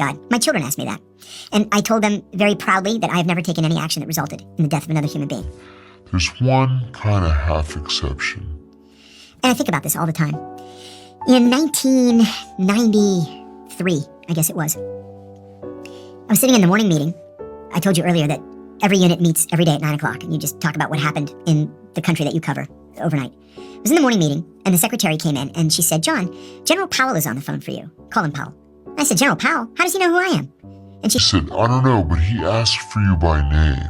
God. My children asked me that. And I told them very proudly that I have never taken any action that resulted in the death of another human being. There's one kind of half exception. And I think about this all the time. In 1993, I guess it was, I was sitting in the morning meeting. I told you earlier that every unit meets every day at 9 o'clock, and you just talk about what happened in the country that you cover overnight. I was in the morning meeting, and the secretary came in, and she said, John, General Powell is on the phone for you. Call him Powell. I said, General Powell? How does he know who I am? And she said, I don't know, but he asked for you by name.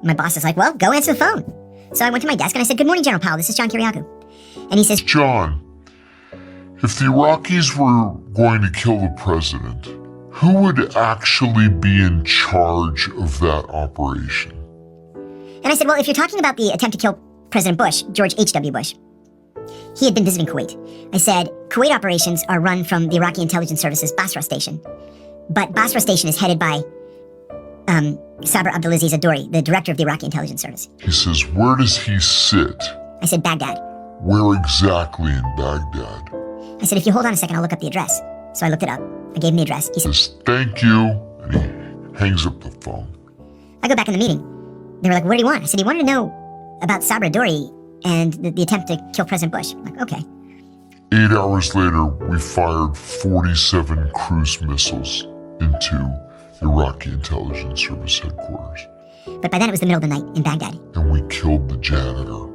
My boss is like, well, go answer the phone. So I went to my desk, and I said, good morning, General Powell. This is John Kiriakou. And he says, John, if the Iraqis were going to kill the president, who would actually be in charge of that operation? And I said, well, if you're talking about the attempt to kill President Bush, George H.W. Bush, he had been visiting Kuwait. I said, Kuwait operations are run from the Iraqi intelligence service's Basra station. But Basra station is headed by Sabr Abdulaziz Adori, the director of the Iraqi intelligence service. He says, where does he sit? I said, Baghdad. Where exactly in Baghdad? I said, if you hold on a second, I'll look up the address. So I looked it up. I gave him the address. He says, thank you. And he hangs up the phone. I go back in the meeting. They were like, what do you want? I said, he wanted to know about Sabr Adori and the attempt to kill President Bush. I'm like, okay. 8 hours later, we fired 47 cruise missiles into Iraqi intelligence service headquarters. But by then it was the middle of the night in Baghdad. And we killed the janitor.